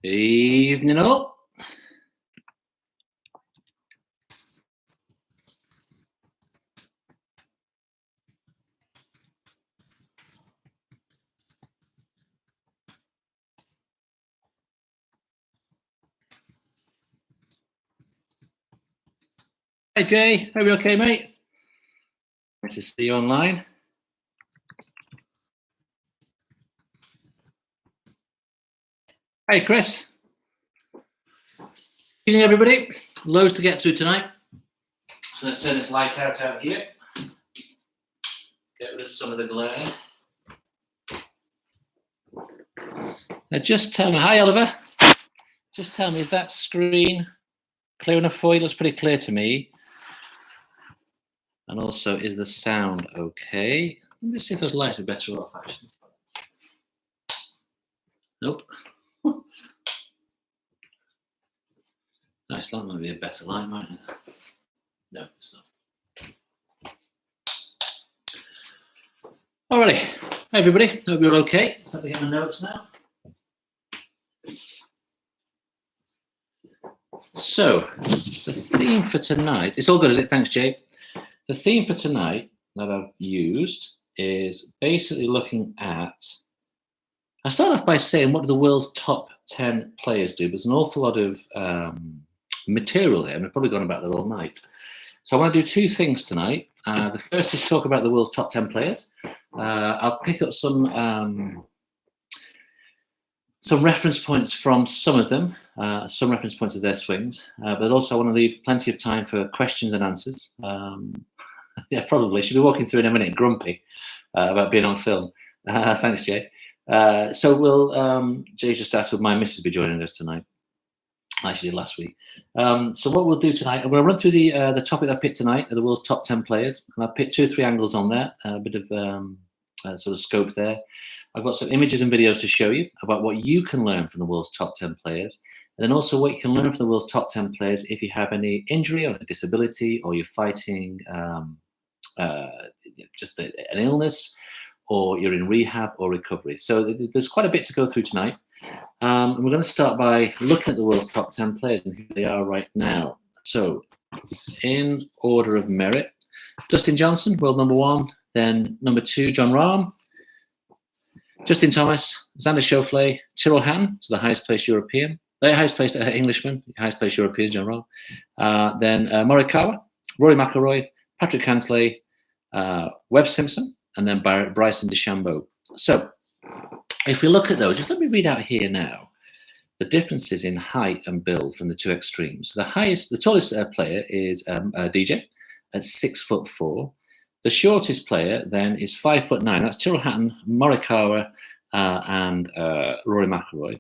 Evening all. Hi Jay, are we okay, mate? Nice to see you online. Hey Chris. Evening everybody. Loads to get through tonight. So let's turn this light out here. Get rid of some of the glare. Now just tell me, hi Oliver. Just tell me, is that screen clear enough for you? It looks pretty clear to me. And also, is the sound okay? Let me see if those lights are better off, actually. Nope. Nice, that might be a better light, mightn't it? No, it's not. Alrighty, hi everybody, hope you're okay. Let's have a look at my notes now. So, the theme for tonight, it's all good, is it? Thanks, Jay. The theme for tonight that I've used is basically looking at, I start off by saying what do the world's top 10 players do? There's an awful lot of material there, and we're probably going about that all night. So I want to do two things tonight. The first is talk about the world's top 10 players. I'll pick up some reference points from some of them, some reference points of their swings, but also I want to leave plenty of time for questions and answers. Yeah, probably. Should be walking through in a minute, grumpy about being on film. Thanks, Jay. So we'll, Jay's just asked, will my missus be joining us tonight? I actually did last week. So what we'll do tonight, I'm going to run through the topic I picked tonight, the world's top 10 players. And I've picked 2 or 3 angles on there, a bit of sort of scope there. I've got some images and videos to show you about what you can learn from the world's top 10 players. And then also what you can learn from the world's top 10 players if you have any injury or a disability, or you're fighting just an illness, or you're in rehab or recovery. So there's quite a bit to go through tonight. And we're going to start by looking at the world's top 10 players and who they are right now. So in order of merit, Dustin Johnson, world number 1. Then number 2, Jon Rahm. Justin Thomas, Xander Schauffele, Tyrrell Hatton, so the highest placed European. The highest placed Englishman, highest placed European, Jon Rahm. Then Morikawa, Rory McIlroy, Patrick Cantlay, Webb Simpson, and then Bryson DeChambeau. So if we look at those, just let me read out here now the differences in height and build from the 2 extremes. The tallest player is DJ at 6'4". The shortest player then is 5'9". That's Tyrrell Hatton, Morikawa, and Rory McIlroy.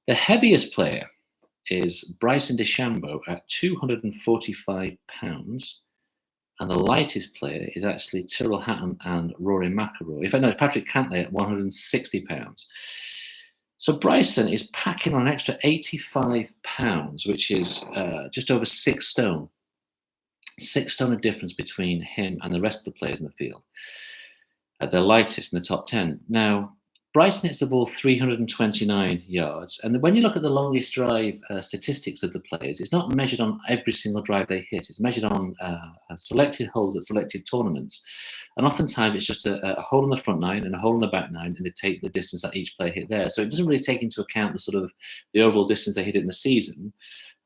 The heaviest player is Bryson DeChambeau at 245 pounds. And the lightest player is actually Tyrrell Hatton and Rory McIlroy. In fact, no, Patrick Cantlay at 160 pounds. So Bryson is packing on an extra 85 pounds, which is just over 6 stone. 6 stone of difference between him and the rest of the players in the field. The lightest in the top 10. Now, Bryson hits the ball 329 yards. And when you look at the longest drive statistics of the players, it's not measured on every single drive they hit. It's measured on selected holes at selected tournaments. And oftentimes it's just a hole in the front 9 and a hole in the back 9, and they take the distance that each player hit there. So it doesn't really take into account the sort of the overall distance they hit in the season.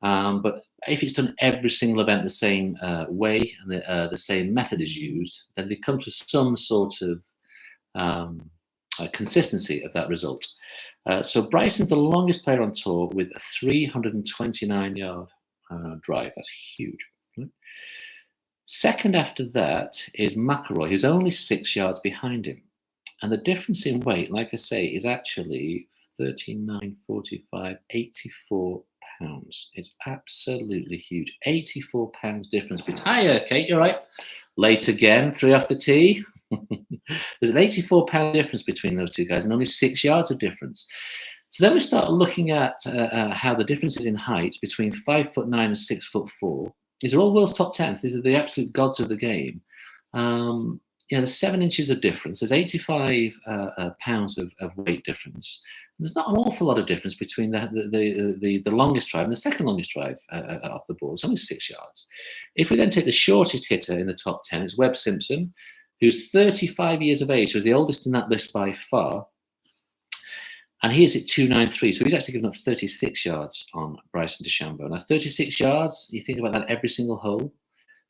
But if it's done every single event the same way and the same method is used, then they come to some sort of consistency of that result. So Bryson's the longest player on tour with a 329-yard drive. That's huge. Right? Second after that is McIlroy, who's only 6 yards behind him. And the difference in weight, like I say, is actually 39, 45, 84 pounds. It's absolutely huge. 84 pounds difference between. Hiya, Kate, you're right. Late again, 3 off the tee. There's an 84-pound difference between those 2 guys and only 6 yards of difference. So then we start looking at how the differences in height between 5'9" and 6'4". These are all world's top 10s. These are the absolute gods of the game. there's 7 inches of difference. There's 85 pounds of weight difference. There's not an awful lot of difference between the longest drive and the second longest drive off the ball. It's only 6 yards. If we then take the shortest hitter in the top 10, it's Webb Simpson, who's 35 years of age, so he's the oldest in that list by far. And he is at 293, so he's actually given up 36 yards on Bryson DeChambeau. Now, 36 yards, you think about that every single hole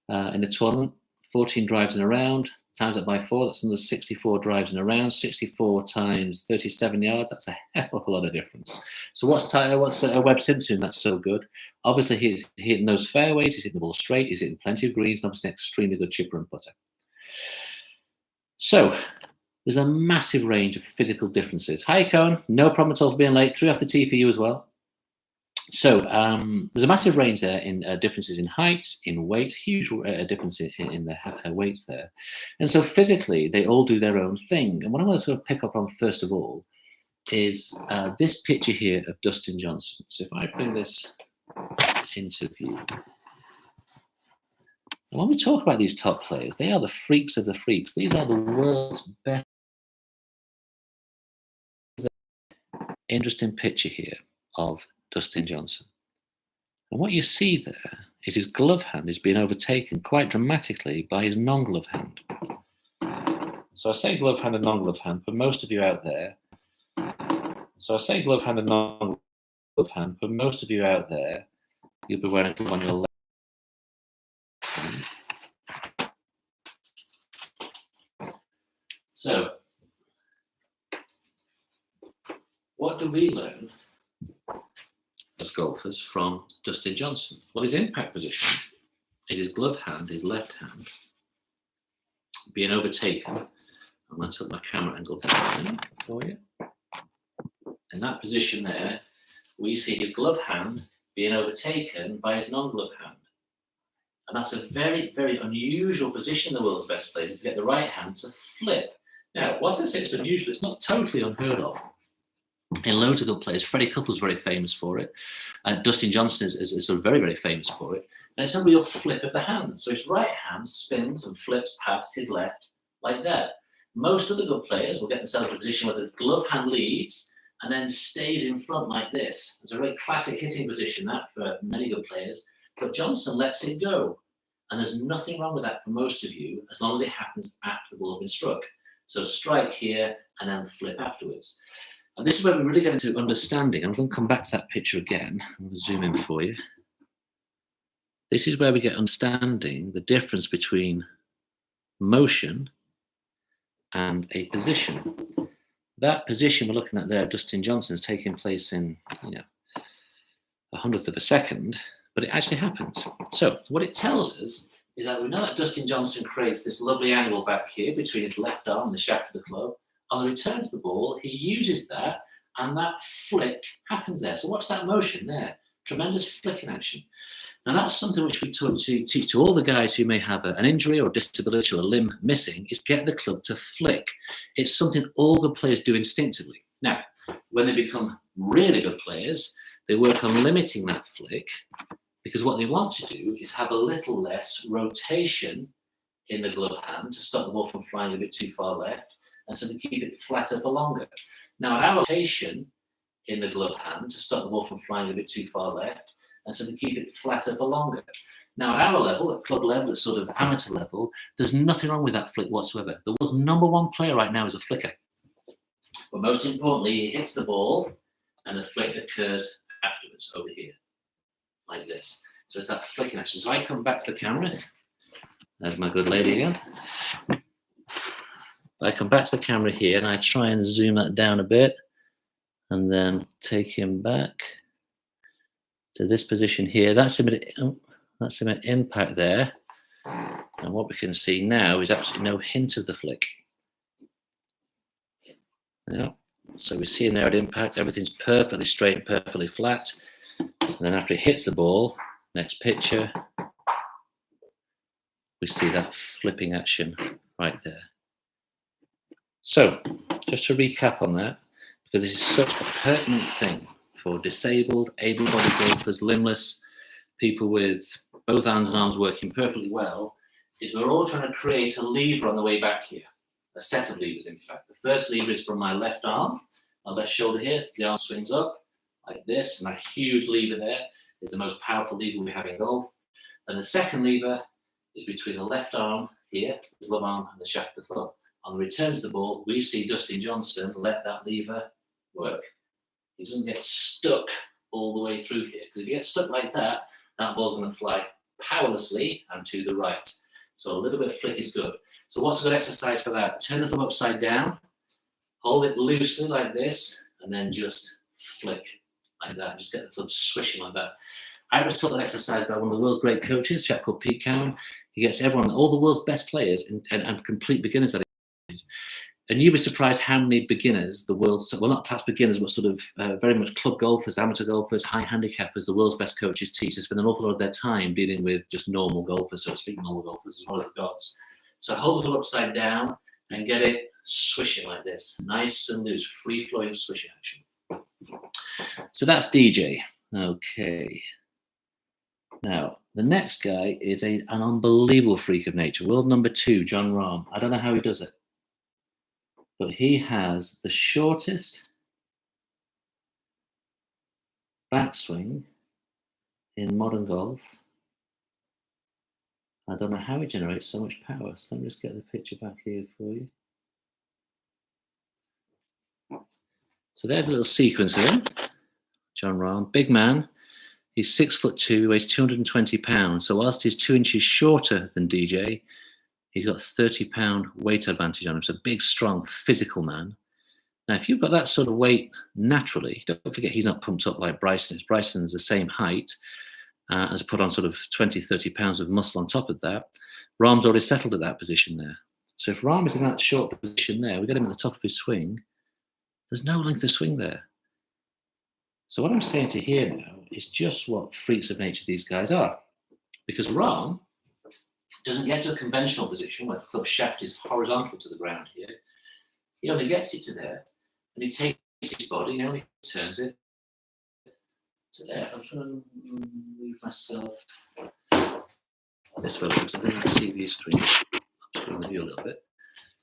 in the tournament, 14 drives in a round, times that by 4, that's another 64 drives in a round. 64 times 37 yards, that's a hell of a lot of difference. So what's Webb Simpson that's so good? Obviously, he's hitting those fairways, he's hitting the ball straight, he's hitting plenty of greens, and obviously an extremely good chipper and putter. So there's a massive range of physical differences. Hi, Cohen. No problem at all for being late. 3 off the tee for you as well. So there's a massive range there in differences in heights, in weight, huge difference in the weights there. And so physically, they all do their own thing. And what I want to sort of pick up on first of all is this picture here of Dustin Johnson. So if I bring this into view. And when we talk about these top players, they are the freaks of the freaks. These are the world's best. Interesting picture here of Dustin Johnson. And what you see there is his glove hand is being overtaken quite dramatically by his non-glove hand. So I say glove hand and non-glove hand for most of you out there. So I say glove hand and non-glove hand for most of you out there. You'll be wearing a glove on your left hand. So what do we learn as golfers from Dustin Johnson? Well, his impact position is his glove hand, his left hand, being overtaken. I'm going to tilt my camera angle down for you. In that position there, we see his glove hand being overtaken by his non-glove hand. And that's a very, very unusual position in the world's best players, to get the right hand to flip. Now, whilst I say it's unusual, it's not totally unheard of. In loads of good players, Freddie Couples very famous for it. Dustin Johnson is sort of very, very famous for it. And it's a real flip of the hand. So his right hand spins and flips past his left like that. Most of the good players will get themselves in a position where the glove hand leads and then stays in front like this. It's a very classic hitting position, that, for many good players. But Johnson lets it go. And there's nothing wrong with that for most of you, as long as it happens after the ball's been struck. So strike here and then flip afterwards. And this is where we really get into understanding. I'm going to come back to that picture again. I'm going to zoom in for you. This is where we get understanding the difference between motion and a position. That position we're looking at there, Dustin Johnson's taking place in, a hundredth of a second, but it actually happens. So what it tells us is that we know that Dustin Johnson creates this lovely angle back here between his left arm and the shaft of the club. On the return to the ball, he uses that, and that flick happens there. So what's that motion there? Tremendous flicking action. Now that's something which we teach to all the guys who may have an injury or disability or a limb missing, is get the club to flick. It's something all good players do instinctively. Now, when they become really good players, they work on limiting that flick, because what they want to do is have a little less rotation in the glove hand to stop the ball from flying a bit too far left, and so they keep it flatter for longer. Now, our rotation in the glove hand to stop the ball from flying a bit too far left, and so they keep it flatter for longer. Now, at our level, at club level, at sort of amateur level, there's nothing wrong with that flick whatsoever. The world's #1 player right now is a flicker. But most importantly, he hits the ball, and the flick occurs afterwards over here, like this. So it's that flicking action. So I come back to the camera. There's my good lady again. I come back to the camera here, and I try and zoom that down a bit, and then take him back to this position here. That's some impact there. And what we can see now is absolutely no hint of the flick. Yeah. So we see in there at impact, everything's perfectly straight and perfectly flat. And then after it hits the ball, next picture, we see that flipping action right there. So, just to recap on that, because this is such a pertinent thing for disabled, able-bodied golfers, limbless, people with both hands and arms working perfectly well, is we're all trying to create a lever on the way back here. A set of levers, in fact. The first lever is from my left arm, my left shoulder here. The arm swings up like this, and that huge lever there is the most powerful lever we have in golf. And the second lever is between the left arm here, the glove arm, and the shaft of the club. On the return to the ball, we see Dustin Johnson let that lever work. He doesn't get stuck all the way through here, because if you get stuck like that, that ball's going to fly powerlessly and to the right. So a little bit of flick is good. So what's a good exercise for that? Turn the thumb upside down, hold it loosely like this, and then just flick like that. Just get the club swishing like that. I was taught that exercise by one of the world's great coaches, a chap called Pete Cowan. He gets everyone, all the world's best players and complete beginners, that is. And you'd be surprised how many beginners, the world's, well, not perhaps beginners, but sort of very much club golfers, amateur golfers, high handicappers, the world's best coaches teach. They spend an awful lot of their time dealing with just normal golfers, so to speak, normal golfers as well as the gods. So hold it upside down and get it swishing like this. Nice and loose, free-flowing swishing action. So that's DJ. Okay. Now, the next guy is an unbelievable freak of nature. World number 2, Jon Rahm. I don't know how he does it, but he has the shortest backswing in modern golf. I don't know how he generates so much power. So let me just get the picture back here for you. So there's a little sequence of him. Jon Rahm, big man. He's 6'2", weighs 220 pounds. So whilst he's 2 inches shorter than DJ, he's got 30-pound weight advantage on him. So big, strong, physical man. Now, if you've got that sort of weight naturally, don't forget he's not pumped up like Bryson is. Bryson's the same height and has put on sort of 20, 30 pounds of muscle on top of that. Rahm's already settled at that position there. So if Rahm is in that short position there, we get him at the top of his swing, there's no length of swing there. So what I'm saying to here now is just what freaks of nature these guys are. Because Rahm doesn't get to a conventional position where the club shaft is horizontal to the ground here. He only gets it to there, and he takes his body, now he turns it to there. I'm trying to move myself this way because I think the TV screen. I'm just going to view a little bit.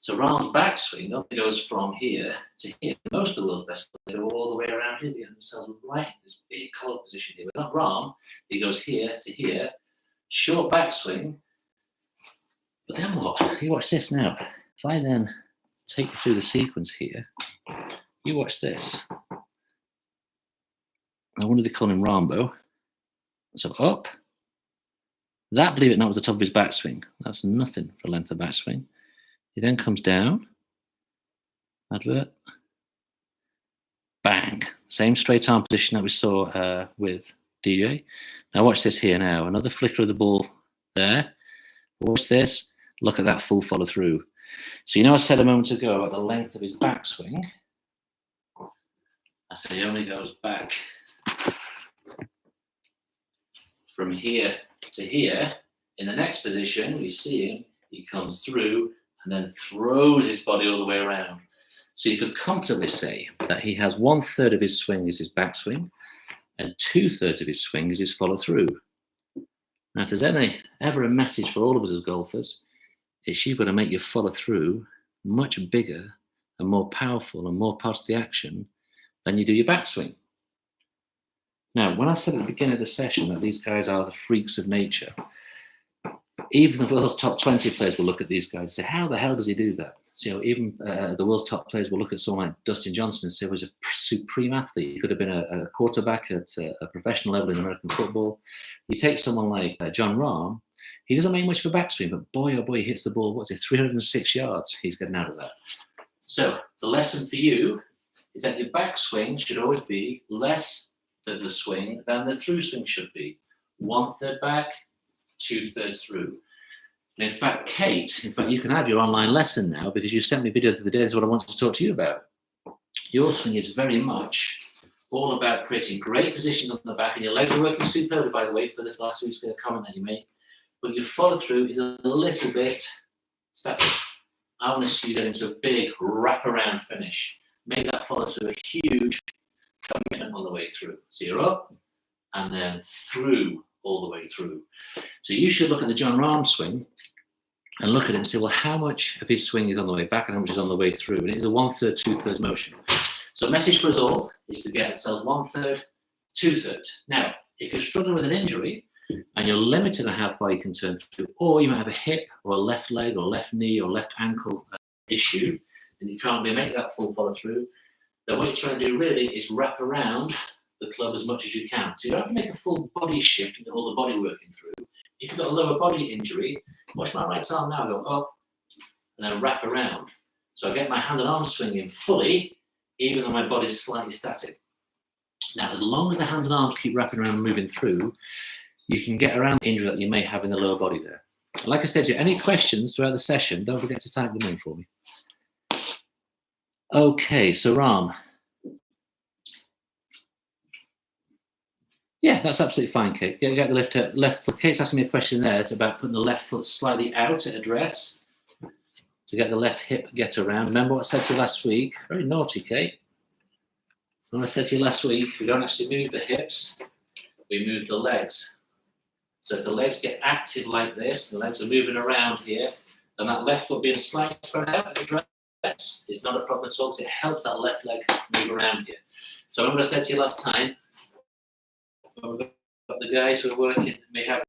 So Rahm's backswing only goes from here to here. Most of the world's best players go all the way around here. They get themselves right in this big collar position here. But not Rahm. He goes here to here. Short backswing. But then what? You watch this now. If I then take you through the sequence here, you watch this. I wanted to call him Rahmbo. So up. That, believe it or not, was the top of his backswing. That's nothing for length of backswing. He then comes down, advert, bang. Same straight arm position that we saw with DJ. Now watch this here now. Another flicker of the ball there. Watch this. Look at that full follow through. So you know I said a moment ago about the length of his backswing. I said he only goes back from here to here. In the next position, we see him. He comes through and then throws his body all the way around. So you could comfortably say that he has 1/3 of his swing is his backswing and 2/3 of his swing is his follow through. Now, if there's ever a message for all of us as golfers, it's you've got to make your follow through much bigger and more powerful and more part of the action than you do your backswing. Now, when I said at the beginning of the session that these guys are the freaks of nature, even the world's top 20 players will look at these guys and say, how the hell does he do that? So, even the world's top players will look at someone like Dustin Johnson and say, well, he's a supreme athlete. He could have been a quarterback at a professional level in American football. You take someone like Jon Rahm, he doesn't make much of a backswing, but boy, oh boy, he hits the ball, what's it, 306 yards he's getting out of that. So the lesson for you is that your backswing should always be less of the swing than the through swing should be. 1/3 back, 2/3 through. And in fact, Kate, you can have your online lesson now because you sent me a video the other day. That's what I wanted to talk to you about. Your swing is very much all about creating great positions on the back, and your legs are working superbly, by the way, for this last week's comment that you made. But your follow through is a little bit static. I want to see you get into a big wraparound finish. Make that follow through a huge commitment on the way through. So you're up and then through all the way through. So you should look at the Jon Rahm swing and look at it and say, well, how much of his swing is on the way back and how much is on the way through? And it is a 1/3, 2/3 motion. So a message for us all is to get ourselves 1/3, 2/3. Now, if you're struggling with an injury and you're limited on how far you can turn through, or you might have a hip or a left leg or left knee or left ankle issue, and you can't really make that full follow through, then what you're trying to do really is wrap around the club as much as you can. So you don't have to make a full body shift and get all the body working through. If you've got a lower body injury, watch my right arm now go up and then wrap around. So I get my hand and arm swinging fully, even though my body's slightly static. Now, as long as the hands and arms keep wrapping around and moving through, you can get around the injury that you may have in the lower body there. And like I said to you, any questions throughout the session, don't forget to type them in for me. Okay, so Rahm. Yeah, that's absolutely fine, Kate. Yeah, you got the left foot. Kate's asking me a question there. It's about putting the left foot slightly out at address to get the left hip get around. Remember what I said to you last week? Very naughty, Kate. When I said to you last week, we don't actually move the hips, we move the legs. So if the legs get active like this, the legs are moving around here, and that left foot being slightly spread out at address is not a problem at all because it helps that left leg move around here. So remember I said to you last time, when we've got the guys who are working, may have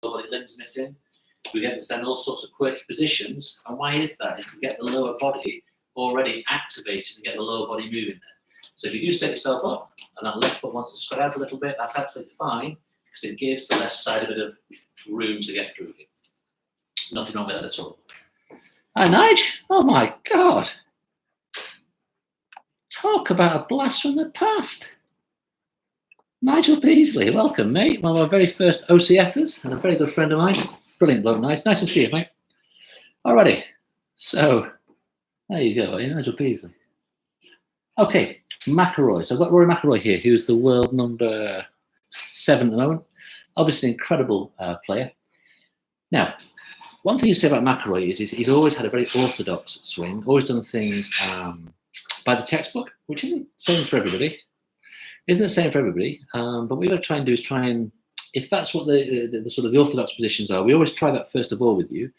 limbs missing, we get to stand all sorts of quirky positions. And why is that? It's to get the lower body already activated and get the lower body moving there. So if you do set yourself up and that left foot wants to spread out a little bit, that's absolutely fine because it gives the left side a bit of room to get through here. Nothing wrong with that at all. Hi, Nige. Oh my God. Talk about a blast from the past. Nigel Beasley, welcome, mate. One of our very first OCFers and a very good friend of mine. Brilliant bloke, nice to see you, mate. Alrighty, so there you go, Nigel Beasley. Okay, McIlroy. So I've got Rory McIlroy here, who's the world number 7 at the moment. Obviously an incredible player. Now, one thing you say about McIlroy is he's always had a very orthodox swing, always done things by the textbook, which isn't the same for everybody. Isn't the same for everybody, but what we've got to try and do is try and, if that's what the sort of the orthodox positions are, we always try that first of all with you,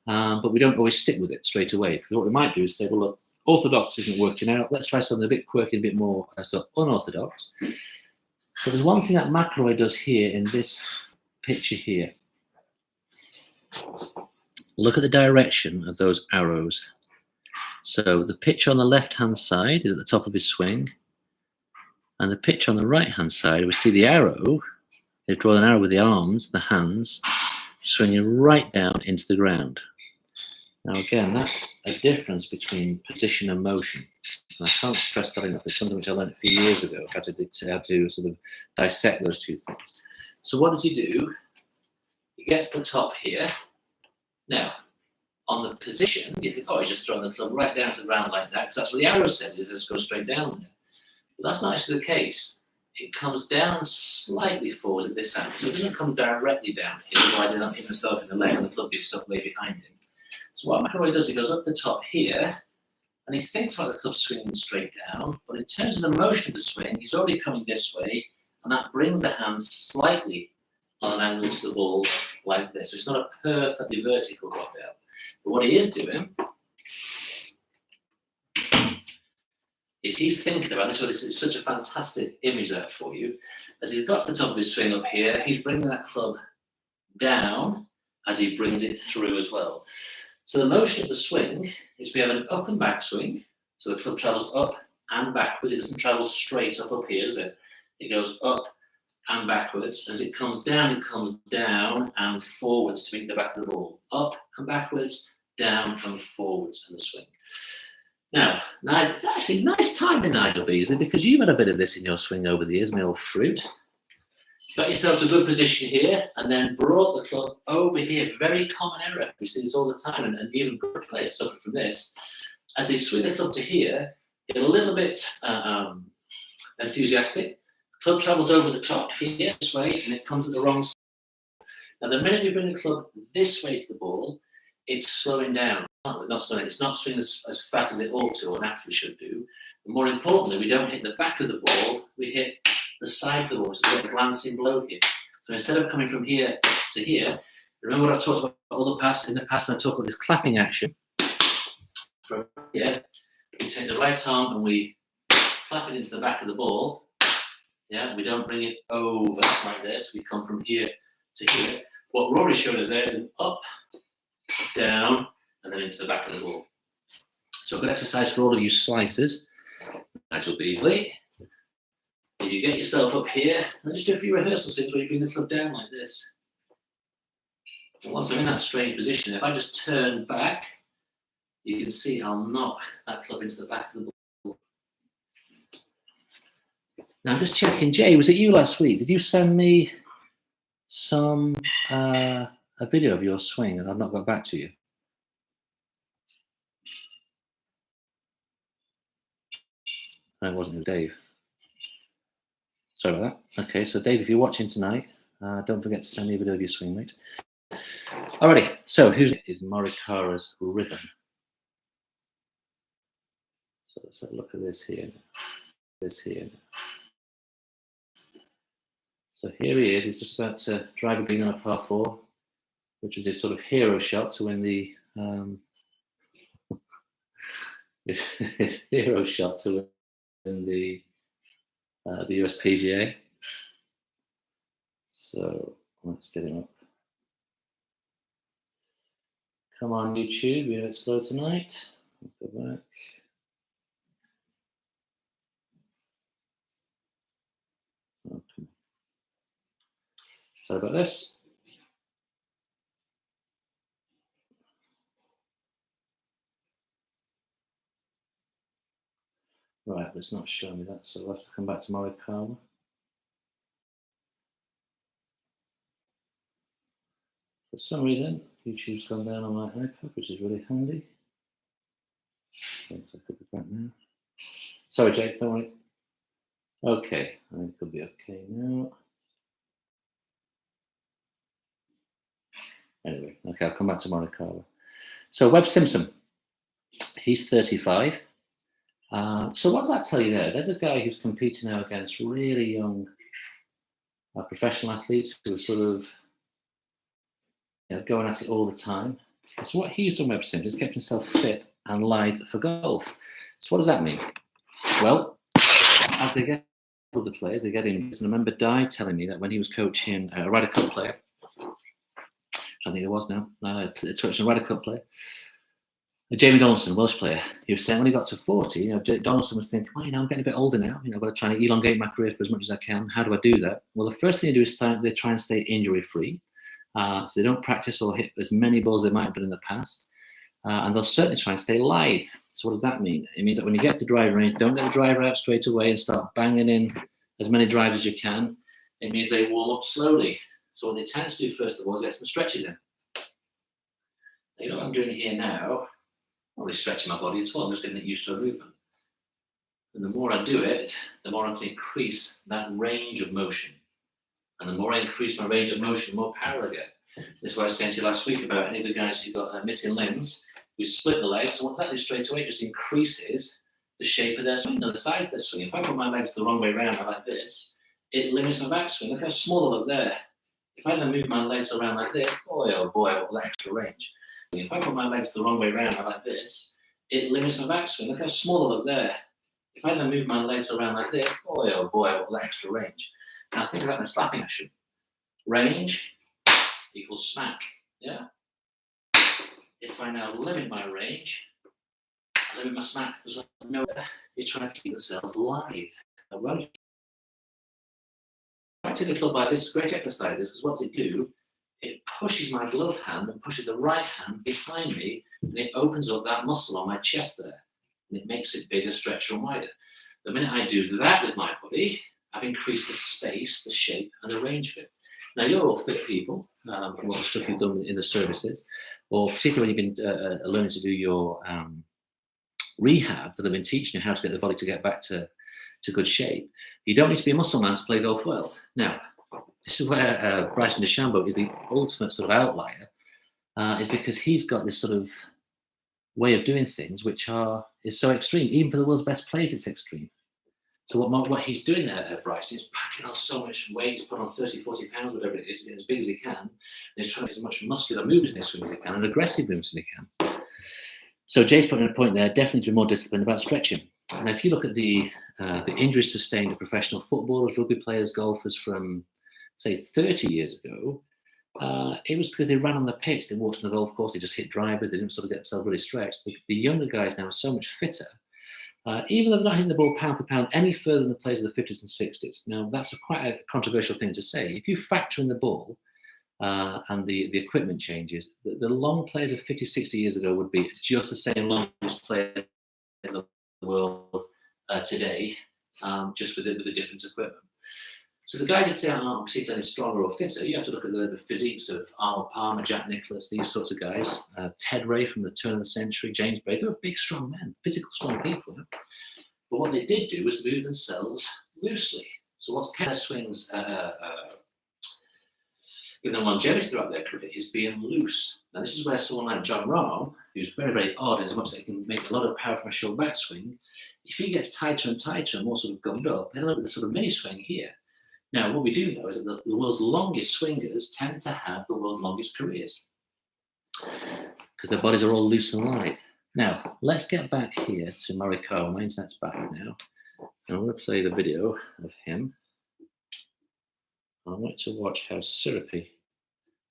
but we don't always stick with it straight away. Because what we might do is say, well, look, orthodox isn't working out. Let's try something a bit quirky, a bit more unorthodox. So there's one thing that McIlroy does here in this picture here. Look at the direction of those arrows. So the picture on the left-hand side is at the top of his swing. And the picture on the right-hand side, we see the arrow. They've drawn an arrow with the arms, the hands, swinging right down into the ground. Now, again, that's a difference between position and motion. And I can't stress that enough. It's something which I learned a few years ago, how to sort of dissect those two things. So what does he do? He gets the top here. Now, on the position, you think, oh, he's just throwing the club right down to the ground like that, because that's what the arrow says, it just goes straight down there. But that's not actually the case. It comes down slightly forward at this angle, so it doesn't come directly down here, otherwise he'll hit himself in the leg and the club is stuck way behind him. So what McIlroy does, he goes up the top here, and he thinks like the club's swinging straight down, but in terms of the motion of the swing, he's already coming this way, and that brings the hands slightly on an angle to the ball like this. So it's not a perfectly vertical drop out. But what he is doing is he's thinking about this. So this is such a fantastic image there for you. As he's got to the top of his swing up here, he's bringing that club down as he brings it through as well. So the motion of the swing is we have an up and back swing. So the club travels up and backwards. It doesn't travel straight up here, does it? It goes up and backwards. As it comes down and forwards to meet the back of the ball. Up and backwards, down and forwards in the swing. Now, it's actually nice timing, Nigel Beasley, because you've had a bit of this in your swing over the years, my old fruit. Got yourself to a good position here, and then brought the club over here. Very common error. We see this all the time, and even good players suffer from this. As they swing the club to here, get a little bit enthusiastic. Club travels over the top here, this way, and it comes at the wrong side. Now, the minute we bring the club this way to the ball, it's slowing down. It's not swinging as fast as it ought to or naturally should do. And more importantly, we don't hit the back of the ball, we hit the side of the ball. So we get a glancing blow here. So instead of coming from here to here, Remember what I talked about in the past when I talked about this clapping action? From here, we take the right arm and we clap it into the back of the ball. Yeah, we don't bring it over like this. We come from here to here. What Rory showed us there is an up, down, and then into the back of the ball. So a good exercise for all of you slicers. Nigel Beasley. If you get yourself up here, and just do a few rehearsal things where you bring the club down like this. And once I'm in that strange position, if I just turn back, you can see I'll knock that club into the back of the ball. Now I'm just checking, Jay, was it you last week? Did you send me some a video of your swing and I've not got back to you? No, it wasn't. It was Dave. Sorry about that. Okay, so Dave, if you're watching tonight, don't forget to send me a video of your swing, mate. Alrighty, so who's is Morikawa's rhythm? So let's have a look at this here. So here he is. He's just about to drive a green on a par 4, which was his sort of hero shot to win the his hero shot to win the US PGA. So let's get him up. Come on, YouTube. We're a bit slow tonight. Let's go back. Okay. Sorry about this. Right, but it's not showing me that, so I'll have to come back to Morikawa. For some reason, YouTube's gone down on my iPad, which is really handy. Thanks, I could be back now. Sorry, Jake, don't worry. Okay, I think it'll be okay now. Anyway, okay, I'll come back to Morikawa. So Webb Simpson, he's 35. So what does that tell you there? There's a guy who's competing now against really young professional athletes who are sort of going at it all the time. So what he's done, Webb Simpson, is kept himself fit and live for golf. So what does that mean? Well, as they get older players, they get injuries. And I remember Di telling me that when he was coaching a Ryder Cup player, which I think it was now, coaching a Ryder Cup player, Jamie Donaldson, Welsh player, he was saying when he got to 40, Donaldson was thinking, well, I'm getting a bit older now. I've got to try and elongate my career for as much as I can. How do I do that? Well, the first thing they do is they try and stay injury-free. So they don't practice or hit as many balls as they might have done in the past. And they'll certainly try and stay live. So what does that mean? It means that when you get to the driving range, don't get the driver out straight away and start banging in as many drives as you can. It means they warm up slowly. So what they tend to do first of all is get some stretches in. Now, you know what I'm doing here now? I'm not really stretching my body at all. I'm just getting it used to a movement. And the more I do it, the more I can increase that range of motion. And the more I increase my range of motion, the more power I get. This is what I was saying to you last week about any of the guys who got missing limbs. We split the legs, so what that does straight away just increases the shape of their swing, the size of their swing. If I put my legs the wrong way around like this, it limits my backswing. Look how small I look there. If I then move my legs around like this, boy, oh boy, I've got that extra range. If I put my legs the wrong way around like this, it limits my backswing. Look how small I look there. If I then move my legs around like this, boy, oh boy, I've got that extra range. Now think about the slapping action. Range equals smack, yeah? If I now limit my range, I limit my smack, because I know you're trying to keep the cells live. Now, I take the club by this great exercise, because what does it do? It pushes my glove hand and pushes the right hand behind me, and it opens up that muscle on my chest there, and it makes it bigger, stretcher, and wider. The minute I do that with my body, I've increased the space, the shape, and the range of it. Now, you're all fit people from all the stuff you've done in the services, or particularly when you've been learning to do your rehab, that I've been teaching you how to get the body to get back to good shape. You don't need to be a muscle man to play golf well. Now, this is where Bryson DeChambeau is the ultimate sort of outlier, is because he's got this sort of way of doing things which is so extreme. Even for the world's best players, it's extreme. So what he's doing there, Bryson, is packing on so much weight. He's put on 30, 40 pounds, whatever it is, as big as he can. And he's trying to get as much muscular movement in his swing as he can and aggressive movement as he can. So Jay's putting a point there, definitely to be more disciplined about stretching. And if you look at the injuries sustained to professional footballers, rugby players, golfers from, say, 30 years ago, it was because they ran on the pitch, they walked on the golf course, they just hit drivers, they didn't sort of get themselves really stretched. The younger guys now are so much fitter, even though they're not hitting the ball pound for pound any further than the players of the 50s and 60s. Now, that's quite a controversial thing to say. If you factor in the ball and the equipment changes, the long players of 50, 60 years ago would be just the same longest players in the world today, just with the different equipment. So the guys who today aren't particularly stronger or fitter, you have to look at the physiques of Arnold Palmer, Jack Nicklaus, these sorts of guys, Ted Ray from the turn of the century, James Bay. They were big, strong men, physical, strong people. But what they did do was move themselves loosely. So what's kept their swings, giving them longevity throughout their career, is being loose. Now this is where someone like John Rahm, who's very, very odd in as much as they can make a lot of power from a short backswing, if he gets tighter and tighter and more sort of gummed up, then look at the sort of mini swing here. Now, what we do know is that the world's longest swingers tend to have the world's longest careers because their bodies are all loose and light. Now, let's get back here to Morikawa. My internet's back now. And I'm going to play the video of him. I want you to watch how syrupy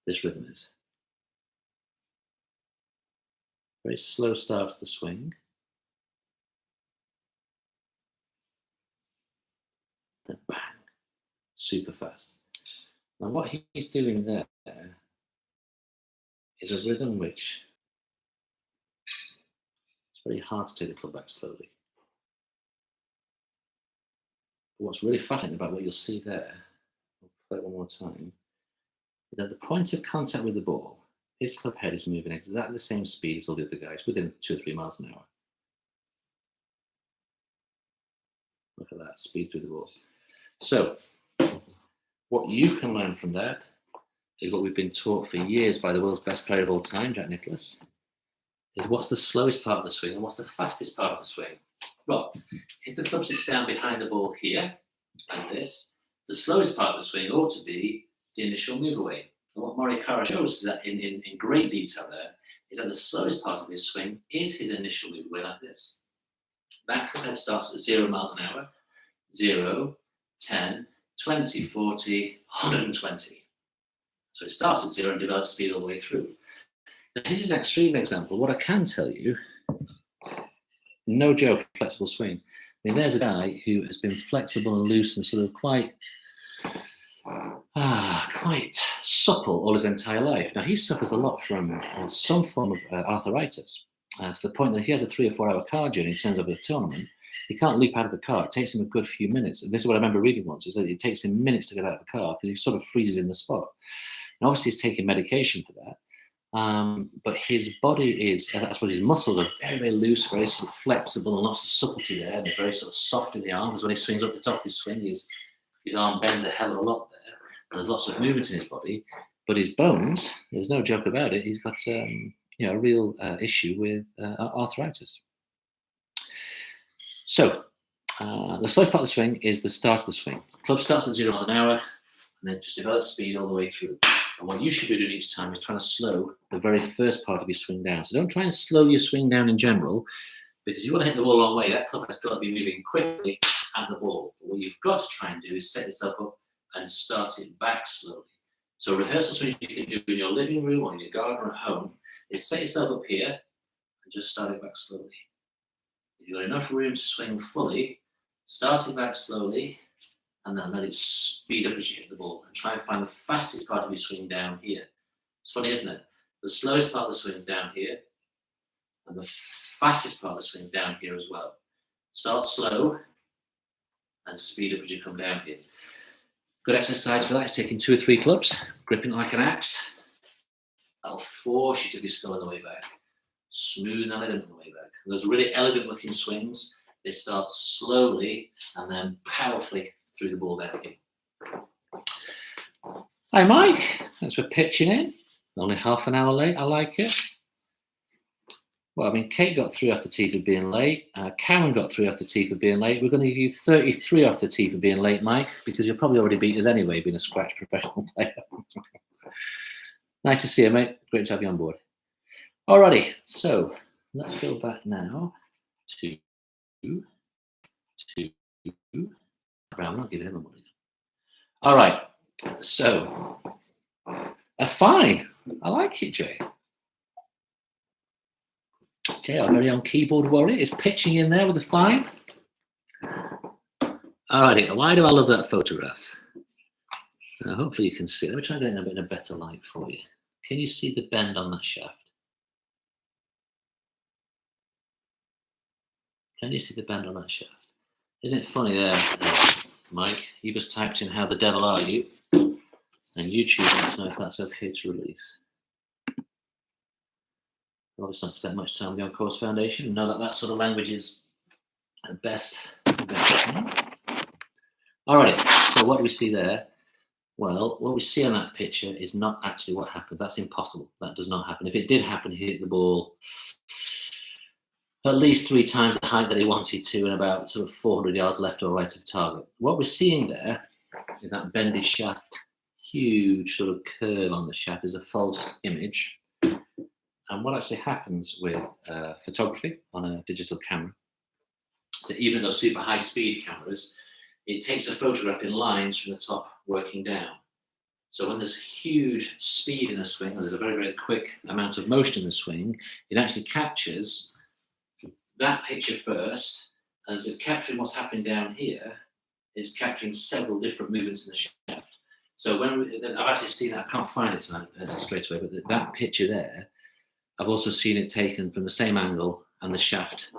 this rhythm is. Very slow start to the swing. Then bang. Super fast. Now what he's doing there is a rhythm which it's very hard to take the club back slowly. But what's really fascinating about what you'll see there, I'll play it one more time, is at the point of contact with the ball, his club head is moving at exactly the same speed as all the other guys, within 2 or 3 miles an hour. Look at that, speed through the ball. So what you can learn from that is what we've been taught for years by the world's best player of all time, Jack Nicklaus, is what's the slowest part of the swing and what's the fastest part of the swing. Well, if the club sits down behind the ball here, like this, the slowest part of the swing ought to be the initial move away. And what Morikawa shows is that in great detail there, is that the slowest part of his swing is his initial move away like this. That club head starts at 0 miles an hour, 0, 10, 20, 40, 120. So it starts at 0 and develops speed all the way through. Now, this is an extreme example. What I can tell you, no joke, flexible swing. I mean, there's a guy who has been flexible and loose and sort of quite supple all his entire life. Now, he suffers a lot from some form of arthritis, to the point that he has a 3 or 4 hour car journey, turns up at a tournament. He can't leap out of the car. It takes him a good few minutes. And this is what I remember reading once, is that it takes him minutes to get out of the car because he sort of freezes in the spot. And obviously he's taking medication for that. But his body is, that's what his muscles are very, very loose, very sort of flexible and lots of subtlety there. And they're very sort of soft in the arms. When he swings up the top of his swing, his arm bends a hell of a lot there. And there's lots of movement in his body. But his bones, there's no joke about it, he's got a real issue with arthritis. So, the slowest part of the swing is the start of the swing. The club starts at 0 miles an hour and then just develops speed all the way through. And what you should be doing each time is trying to slow the very first part of your swing down. So don't try and slow your swing down in general, because you want to hit the ball a long way. That club has got to be moving quickly at the ball. But what you've got to try and do is set yourself up and start it back slowly. So rehearsal swing you can do in your living room or in your garden or at home is set yourself up here and just start it back slowly. If you've got enough room to swing fully, start it back slowly and then let it speed up as you hit the ball and try and find the fastest part of your swing down here. It's funny, isn't it? The slowest part of the swing is down here and the fastest part of the swing is down here as well. Start slow and speed up as you come down here. Good exercise for that is taking 2 or 3 clubs, gripping like an axe. That'll force you to be still on the way back. Smooth and elegant on the way back. And those really elegant looking swings, they start slowly and then powerfully through the ball down here. Hi Mike, thanks for pitching in. Only half an hour late, I like it. Well, I mean, Kate got 3 off the tee for being late. Karen got 3 off the tee for being late. We're going to give you 33 off the tee for being late, Mike, because you'll probably already beat us anyway, being a scratch professional player. Nice to see you, mate. Great to have you on board. Alrighty, so let's go back now to I'm not giving him a money. All right, so a fine. I like it, Jay. Jay, our very own keyboard warrior, is pitching in there with a fine. Alrighty, why do I love that photograph? Now, hopefully you can see it. Let me try to get it in a better light for you. Can you see the bend on that shaft? Can you see the bend on that shaft? Isn't it funny there, Mike? You just typed in "how the devil are you," and YouTube wants to know if that's okay to release. I've obviously not spent much time with the On Course Foundation and know that sort of language is at best. Alrighty, so what do we see there? Well, what we see on that picture is not actually what happens. That's impossible. That does not happen. If it did happen, he hit the ball at least 3 times the height that he wanted to and about sort of 400 yards left or right of target. What we're seeing there in that bendy shaft, huge sort of curve on the shaft, is a false image. And what actually happens with photography on a digital camera, so even those super high speed cameras, it takes a photograph in lines from the top working down. So when there's huge speed in a swing, and there's a very, very quick amount of motion in the swing, it actually captures that picture first, and as it's capturing what's happening down here, it's capturing several different movements in the shaft. So I've actually seen that, I can't find it straight away, but that picture there, I've also seen it taken from the same angle and the shaft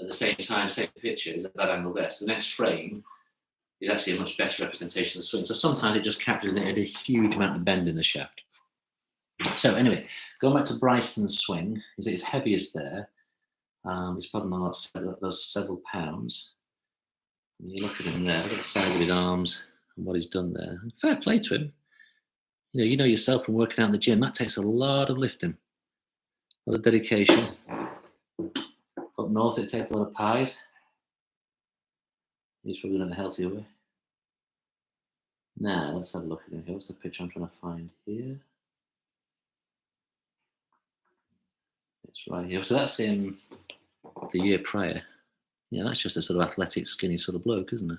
at the same time, same picture is at that angle there. So the next frame is actually a much better representation of the swing. So sometimes it just captures a huge amount of bend in the shaft. So anyway, going back to Bryson's swing, it's heaviest there. He's probably not those several pounds. When you look at him there, look at the size of his arms and what he's done there. Fair play to him. You know yourself from working out in the gym, that takes a lot of lifting, a lot of dedication. Up north, it takes a lot of pies. He's probably doing it the healthier way. Now, let's have a look at him here. What's the picture I'm trying to find here? It's right here. So that's him the year prior. Yeah, that's just a sort of athletic, skinny sort of bloke, isn't it?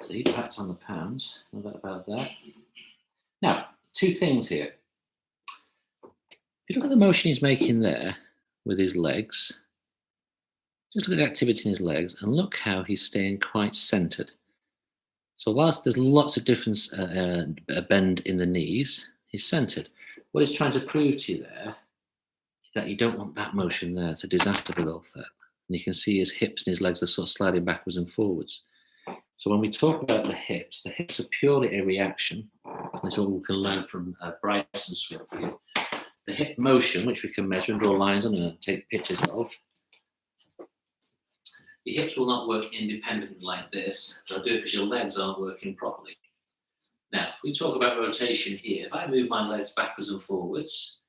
So he packed on the pounds, no doubt about that. Now, 2 things here. If you look at the motion he's making there with his legs, just look at the activity in his legs and look how he's staying quite centered. So whilst there's lots of different bend in the knees, he's centered. What he's trying to prove to you there is that you don't want that motion there. It's a disaster for golf there. And you can see his hips and his legs are sort of sliding backwards and forwards. So when we talk about the hips are purely a reaction. That's all we can learn from Bryson's swing here. The hip motion, which we can measure and draw lines on and take pictures of, your hips will not work independently like this. They'll do it because your legs aren't working properly. Now, if we talk about rotation here, if I move my legs backwards and forwards,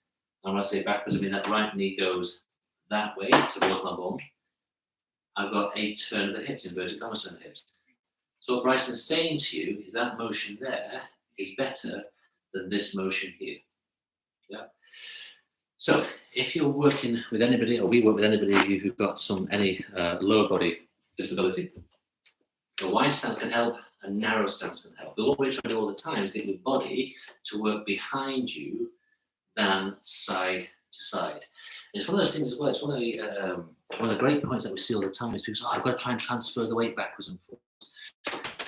and when I say backwards, I mean that right knee goes that way towards my bum. I've got a turn of the hips, inverted commas turn of the hips. So what Bryson's saying to you is that motion there is better than this motion here. Yeah. So if you're working with anybody, or we work with anybody of you who've got any lower body disability, a wide stance can help, a narrow stance can help. But what we're trying to do all the time is get your body to work behind you than side to side. And it's one of those things as well. It's one of the great points that we see all the time is people say, I've got to try and transfer the weight backwards and forwards.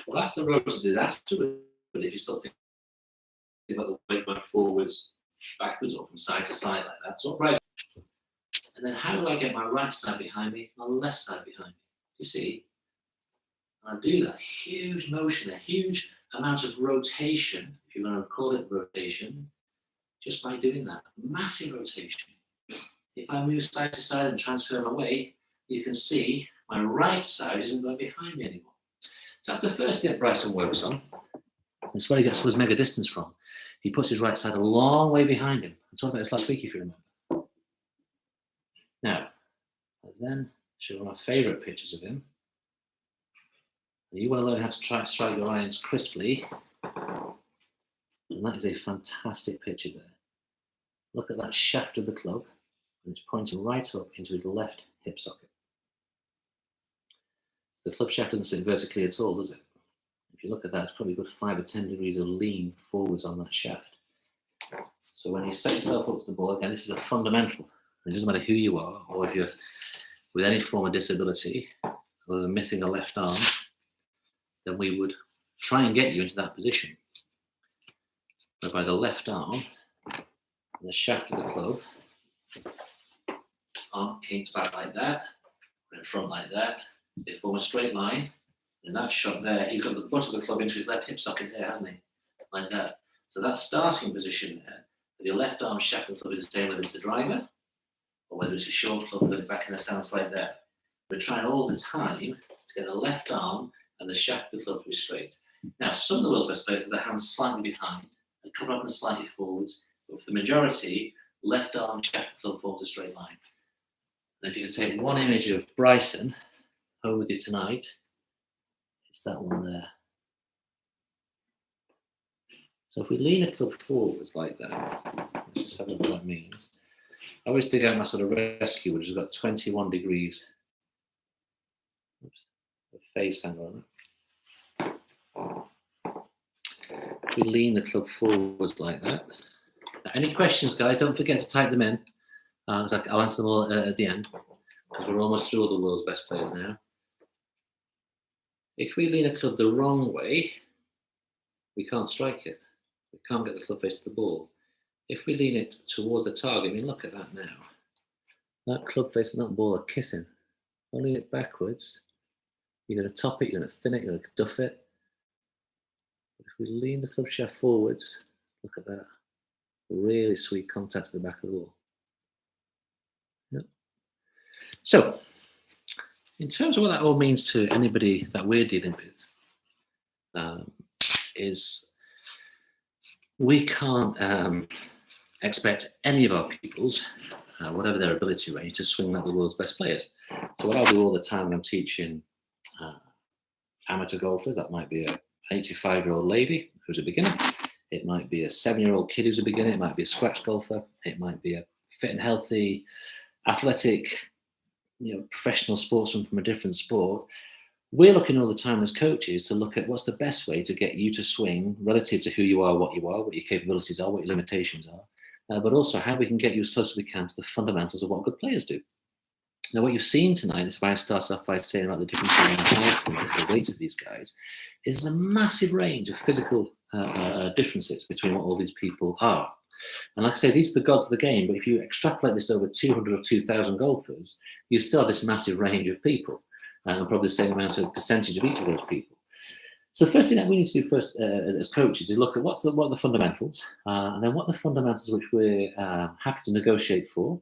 Well, that's the road to disaster. But if you start thinking about the weight going forwards, backwards, or from side to side like that, so right. And then how do I get my right side behind me, my left side behind me? You see, and I do that huge motion, a huge amount of rotation, if you're going to call it rotation, just by doing that, massive rotation. If I move side to side and transfer my weight, you can see my right side isn't going behind me anymore. So that's the first thing that Bryson works on. That's where he gets all his mega distance from. he puts his right side a long way behind him. I talked about this last week, if you remember. Now, I then show one of my favourite pictures of him. You want to learn how to try to strike your irons crisply. And that is a fantastic picture there. Look at that shaft of the club, and it's pointing right up into his left hip socket. So the club shaft doesn't sit vertically at all, does it? If you look at that, it's probably a good 5 or 10 degrees of lean forwards on that shaft. So when you set yourself up to the ball, again, this is a fundamental. It doesn't matter who you are, or if you're with any form of disability, other than missing a left arm, then we would try and get you into that position. Whereby the left arm, the shaft of the club, arm kinks back like that, in front like that. They form a straight line. In that shot there, he's got the butt of the club into his left hip socket there, hasn't he? Like that. So that starting position there, your left arm shaft of the club is the same whether it's the driver or whether it's a short club, put it back in the stance like that. We're trying all the time to get the left arm and the shaft of the club to be straight. Now, some of the world's best players have their hands slightly behind, they come up and slightly forwards, but for the majority, left arm shaft of the club forms a straight line. And if you can take one image of Bryson home with you tonight, it's that one there. So if we lean a club forwards like that, let's just have a look what that means. I always dig out my sort of rescue, which has got 21 degrees. Oops, the face angle on it. If we lean the club forwards like that. Now, any questions, guys? Don't forget to type them in. I'll answer them all at the end, because we're almost through all the world's best players now. If we lean a club the wrong way, we can't strike it. We can't get the club face to the ball. If we lean it toward the target, I mean, look at that now. That club face and that ball are kissing. If I lean it backwards, you're going to top it, you're going to thin it, you're going to duff it. But if we lean the club shaft forwards, look at that. Really sweet contact to the back of the ball. Yep. So, in terms of what that all means to anybody that we're dealing with, is we can't expect any of our pupils, whatever their ability range, to swing like the world's best players. So what I'll do all the time when I'm teaching amateur golfers, that might be an 85-year-old lady who's a beginner. It might be a 7-year-old kid who's a beginner. It might be a scratch golfer. It might be a fit and healthy, athletic, professional sportsman from a different sport. We're looking all the time as coaches to look at what's the best way to get you to swing relative to who you are, what your capabilities are, what your limitations are, but also how we can get you as close as we can to the fundamentals of what good players do. Now, what you've seen tonight, is why I started off by saying about the difference in the heights and the weights of these guys, is a massive range of physical differences between what all these people are. And like I say, these are the gods of the game, but if you extrapolate this over 200 or 2,000 golfers, you still have this massive range of people, and probably the same amount of percentage of each of those people. So the first thing that we need to do first as coaches is look at what are the fundamentals, and then what are the fundamentals which we're happy to negotiate for,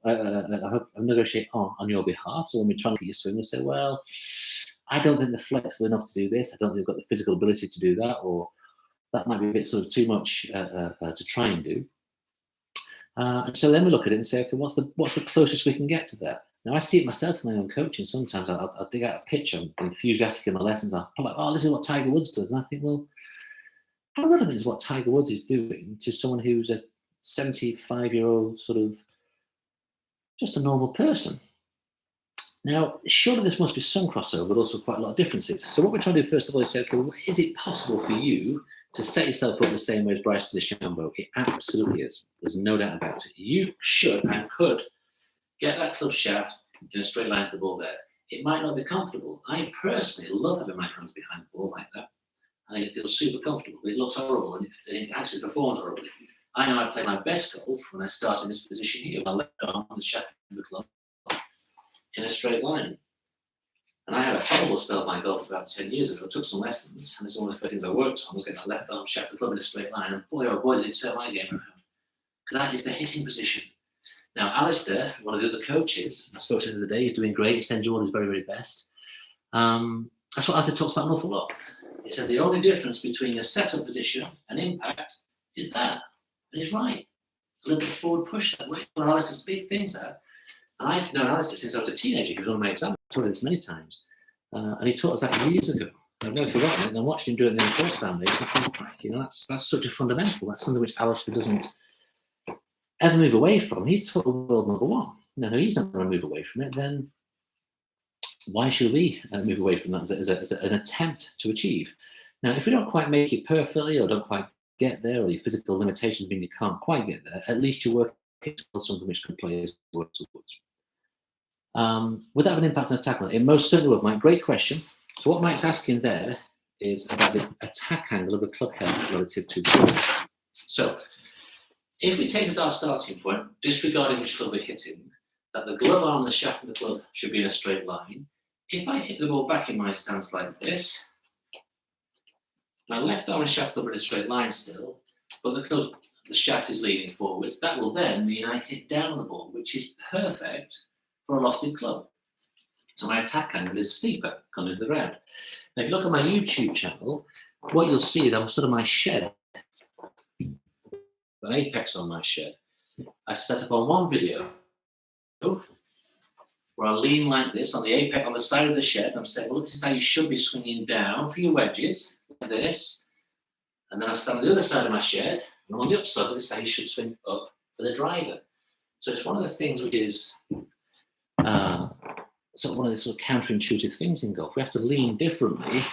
negotiate on your behalf. So when we're trying to get you swing, we say, well, I don't think they're flexible enough to do this. I don't think they've got the physical ability to do that, or that might be a bit sort of too much to try and do. And so then we look at it and say, okay, what's the closest we can get to that? Now, I see it myself in my own coaching. Sometimes I'll dig out a pitch, I'm enthusiastic in my lessons, I'll pull out, oh, this is what Tiger Woods does. And I think, well, how relevant is what Tiger Woods is doing to someone who's a 75-year-old sort of just a normal person? Now, surely there must be some crossover, but also quite a lot of differences. So what we're trying to do first of all is say, okay, well, is it possible for you to set yourself up the same way as Bryson DeChambeau? It absolutely is. There's no doubt about it. You should and could get that club shaft in a straight line to the ball there. It might not be comfortable. I personally love having my hands behind the ball like that. I think it feels super comfortable. It looks horrible and it actually performs horribly. I know I play my best golf when I start in this position here, my left arm on the shaft of the club in a straight line. And I had a horrible spell of my golf about 10 years ago. I took some lessons, and it's one of the first things I worked on was getting that left arm shaft of the club in a straight line. And boy, oh boy, did it turn my game around. That is the hitting position. Now, Alistair, one of the other coaches, I spoke to him the other day, he's doing great. He sends you all his very, very best. That's what Alistair talks about an awful lot. He says the only difference between your setup position and impact is that. And he's right. A little bit forward push that way. Well, Alistair's big things there. And I've known Alistair since I was a teenager. He was one of my exams. I've taught this many times. And he taught us that years ago. I've never forgotten it. And I watched him do it in the course family. I think, you know, that's such a fundamental. That's something which Alistair doesn't ever move away from. He's taught the world number one. No, he's not going to move away from it. Then why should we move away from that as an attempt to achieve? Now, if we don't quite make it perfectly or don't quite get there, or your physical limitations mean you can't quite get there, at least you're working towards something which good players work towards. Would that have an impact on attack? It most certainly would, Mike. Great question. So what Mike's asking there is about the attack angle of the club head relative to the ball. So if we take as our starting point, disregarding which club we're hitting, that the glove arm and the shaft of the club should be in a straight line. If I hit the ball back in my stance like this, my left arm and shaft are in a straight line still, but the shaft is leaning forwards. That will then mean I hit down on the ball, which is perfect for a lofted club. So my attack angle is steeper coming to the ground. Now, if you look at my YouTube channel, what you'll see is I'm sort of my shed, an apex on my shed. I set up on one video where I lean like this on the apex on the side of the shed. I'm saying, well, this is how you should be swinging down for your wedges, like this. And then I stand on the other side of my shed, and on the upside, this is how you should swing up for the driver. So it's one of the things which is sort of one of the sort of counterintuitive things in golf. We have to lean differently,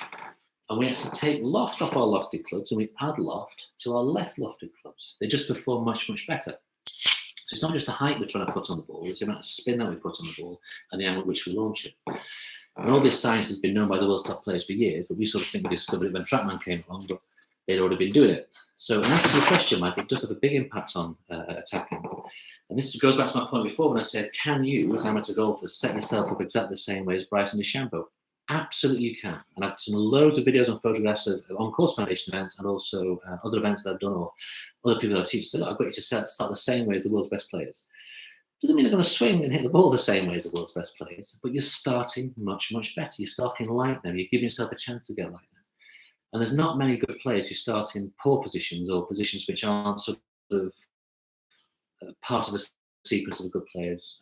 and we actually take loft off our lofted clubs, and we add loft to our less lofted clubs. They just perform much, much better. So it's not just the height we're trying to put on the ball, it's the amount of spin that we put on the ball and the angle at which we launch it. And all this science has been known by the world's top players for years, but we sort of think we discovered it when Trackman came along, but they'd already been doing it. So in answer to the question, Mike, it does have a big impact on attacking. And this goes back to my point before when I said, can you, as amateur golfers, set yourself up exactly the same way as Bryson DeChambeau? Absolutely you can. And I've done loads of videos and photographs of on-course foundation events and also other events that I've done or other people that I teach. So look, I've got you to start the same way as the world's best players. Doesn't mean they're going to swing and hit the ball the same way as the world's best players, but you're starting much, much better. You're starting like them. You're giving yourself a chance to get like them. And there's not many good players who start in poor positions or positions which aren't sort of part of the sequence of the good players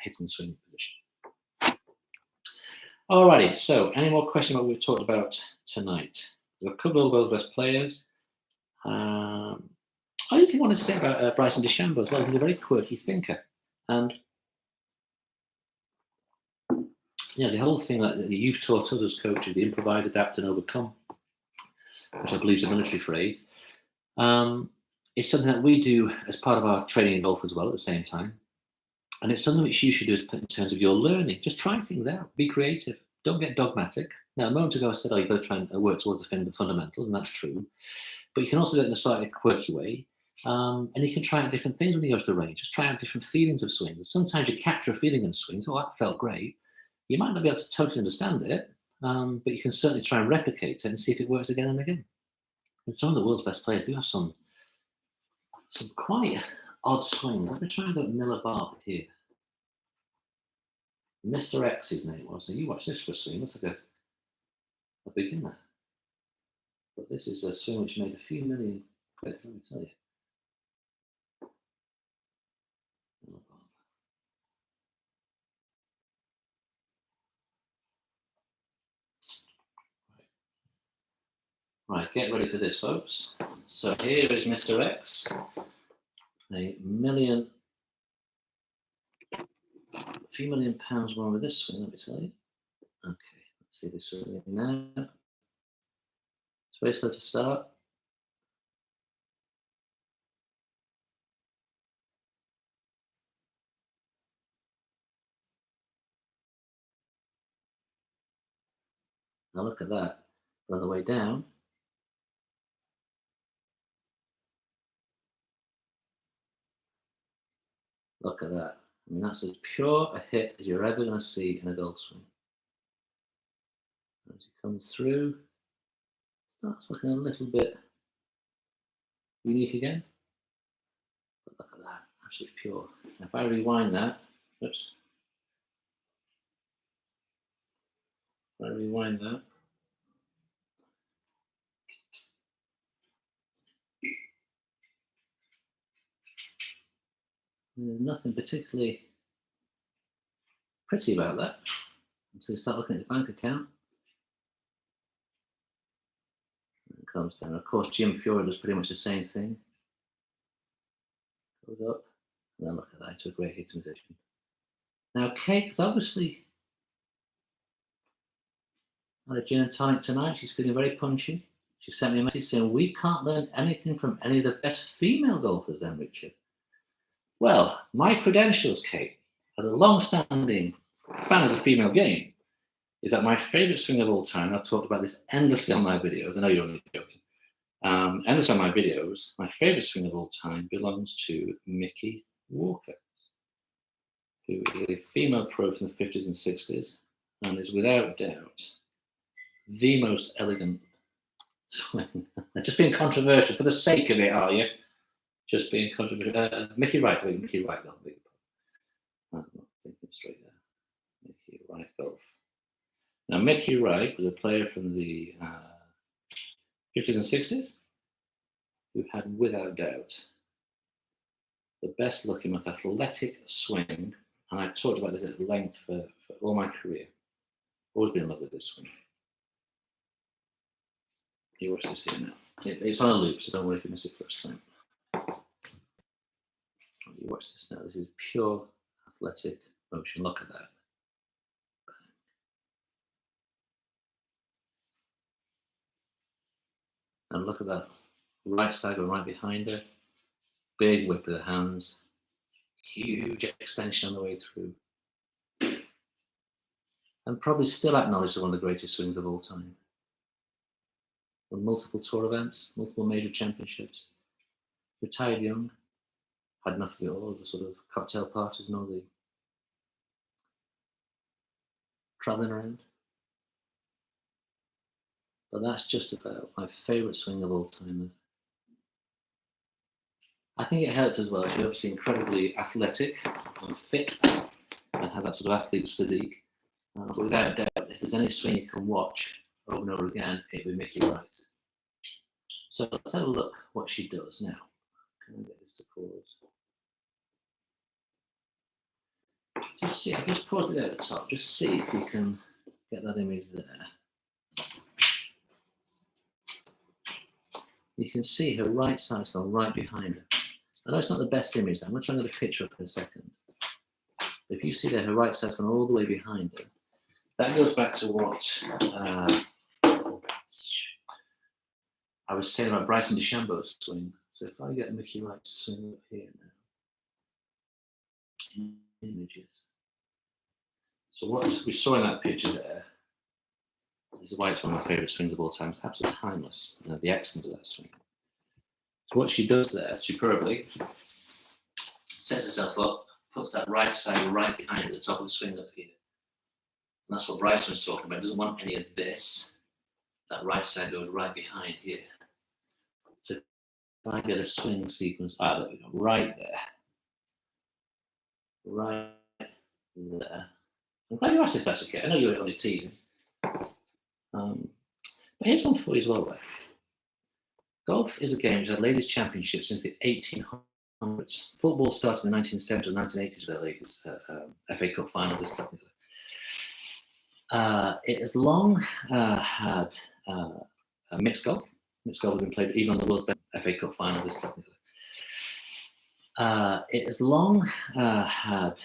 hit and swing position. Alrighty, so any more questions about what we've talked about tonight? We've covered all the world's best players. I don't think I want to say about Bryson DeChambeau as well. He's a very quirky thinker. And yeah, the whole thing that you've taught us as coaches, the improvise, adapt, and overcome, which I believe is a military phrase, is something that we do as part of our training in golf as well at the same time. And it's something which you should do in terms of your learning. Just try things out. Be creative. Don't get dogmatic. Now, a moment ago I said, you've got to try and work towards the fundamentals, and that's true. But you can also do it in a slightly quirky way. And you can try out different things when you go to the range. Just try out different feelings of swings. And sometimes you capture a feeling in a swing. Oh, that felt great. You might not be able to totally understand it, but you can certainly try and replicate it and see if it works again and again. And some of the world's best players do have some quite odd swings. Let me try and go Miller Barber here. Mr. X, his name was. Now you watch this for a swing. That's like a beginner. But this is a swing which made a few million quid, let me tell you. Right, get ready for this, folks. So here is Mr. X, a few million pounds more with this swing, let me tell you. Okay, let's see this swing now. It's very slow to start. Now look at that. On the way down. Look at that. I mean, that's as pure a hit as you're ever going to see in a golf swing. As it comes through, starts looking a little bit unique again. But look at that, absolutely pure. Now, if I rewind that, oops. If I rewind that, There's nothing particularly pretty about that until you start looking at your bank account. It comes down. Of course, Jim Fury does pretty much the same thing. Goes up, and then look at that, into a great hitting position. Now, Kate has obviously had a gin and tonic tonight. She's feeling very punchy. She sent me a message saying, we can't learn anything from any of the best female golfers then, Richard. Well, my credentials, Kate, as a long-standing fan of the female game, is that my favourite swing of all time, and I've talked about this endlessly on my videos, I know you're only joking, endlessly on my videos, my favourite swing of all time belongs to Mickey Walker, who is a female pro from the 50s and 60s, and is without doubt the most elegant swing. Just being controversial for the sake of it, are you? Just being controversial. Mickey Wright, I think Mickey Wright, not big. I'm not thinking straight there. Mickey Wright golf. Now, Mickey Wright was a player from the 50s and 60s who had, without doubt, the best looking, most athletic swing. And I've talked about this at length for all my career. Always been in love with this swing. You watch this here now. It's on a loop, so don't worry if you miss it first time. You watch this now. This is pure athletic motion. Look at that. And look at that. Right side going right behind her. Big whip of the hands. Huge extension on the way through. And probably still acknowledged as one of the greatest swings of all time. Won multiple tour events, multiple major championships. Retired young. Had enough of it all, the sort of cocktail parties and all the traveling around. But that's just about my favourite swing of all time. I think it helped as well. She's obviously incredibly athletic and fit and had that sort of athlete's physique. But without doubt, if there's any swing you can watch over and over again, it would be Mickey Wright. So let's have a look what she does now. Can I get this to pause? Just see, I've just paused it at the top. Just see if you can get that image there. You can see her right side's gone right behind her. I know it's not the best image. I'm going to try and get a picture up in a second. If you see there, her right side's gone all the way behind her. That goes back to what I was saying about Bryson DeChambeau's swing. So if I get Mickey Wright's swing up here now, images. So what we saw in that picture there, this is why it's one of my favourite swings of all time. It's absolutely timeless. You know, the excellence of that swing. So what she does there superbly, sets herself up, puts that right side right behind the top of the swing up here. And that's what Bryson was talking about. He doesn't want any of this. That right side goes right behind here. So if I get a swing sequence, there we go, right there. Right there. I'm glad you asked this, actually, Kate. I know you were only teasing. But here's one for you as well, right? Golf is a game which had ladies' championships since the 1800s. Football started in the 1970s and 1980s with the ladies' FA Cup finals and stuff like that. It has long had mixed golf. Mixed golf has been played even on the world's best FA Cup finals and stuff like that. It has long had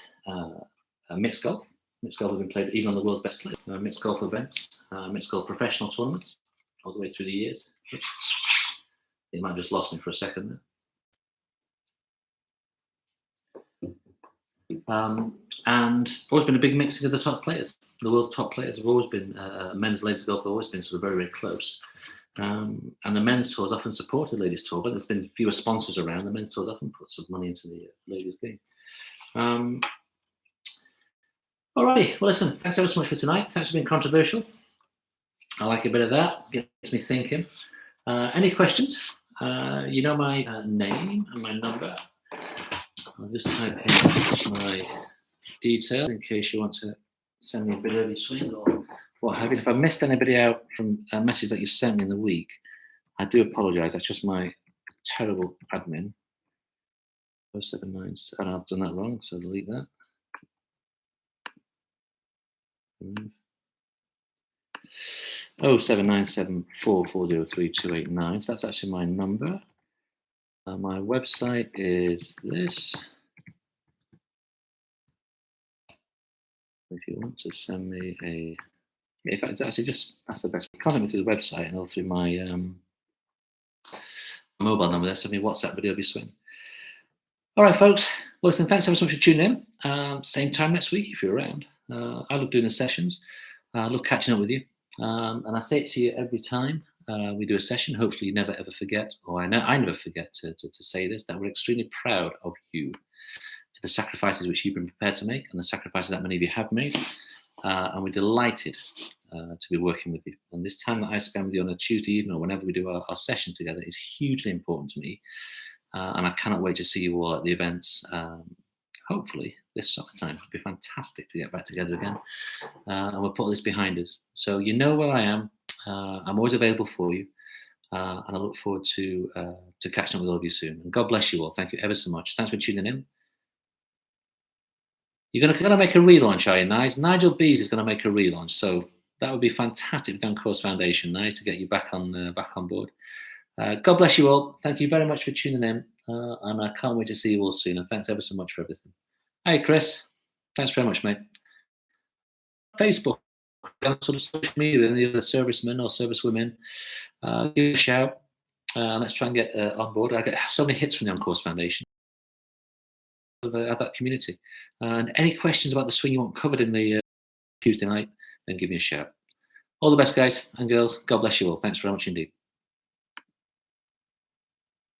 mixed golf. Mixed golf has been played even on the world's best players. Mixed golf events, mixed golf professional tournaments, all the way through the years. You might have just lost me for a second there. And always been a big mixing of the top players. The world's top players have always been, men's ladies golf have always been sort of very, very close. And the men's tours often supported ladies tour, but there's been fewer sponsors around. The men's tours often put some money into the ladies game. Alrighty, well listen, thanks ever so much for tonight. Thanks for being controversial. I like a bit of that, gets me thinking. Any questions? You know my name and my number. I'll just type in my details in case you want to send me a bit of your swing or what have you. If I missed anybody out from a message that you sent me in the week, I do apologise. That's just my terrible admin. 079, and I've done that wrong, so delete that. 07974403289. So that's actually my number. My website is this. If you want to send me a, in fact, it's actually just, that's the best. Contact me through the website and also through my mobile number. There's something WhatsApp video of your swing. All right, folks. Well, listen, thanks ever so much for tuning in. Same time next week if you're around. I love doing the sessions. I love catching up with you. And I say it to you every time we do a session. Hopefully you never ever forget, or I never forget to say this, that we're extremely proud of you for the sacrifices which you've been prepared to make and the sacrifices that many of you have made. And we're delighted to be working with you. And this time that I spend with you on a Tuesday evening or whenever we do our session together is hugely important to me. And I cannot wait to see you all at the events, hopefully this summertime. It'd be fantastic to get back together again. And we'll put this behind us. So you know where I am. I'm always available for you. And I look forward to catching up with all of you soon. And God bless you all. Thank you ever so much. Thanks for tuning in. You're going to make a relaunch, are you, Nigel? Nigel Bees is going to make a relaunch. So that would be fantastic for Course Foundation, Nigel, to get you back on board. God bless you all. Thank you very much for tuning in. And I can't wait to see you all soon. And thanks ever so much for everything. Hey, Chris. Thanks very much, mate. Facebook, sort of social media, and the other servicemen or servicewomen, give a shout. Let's try and get on board. I get so many hits from the On-Course Foundation of that community. And any questions about the swing you want covered in the Tuesday night, then give me a shout. All the best, guys and girls. God bless you all. Thanks very much indeed.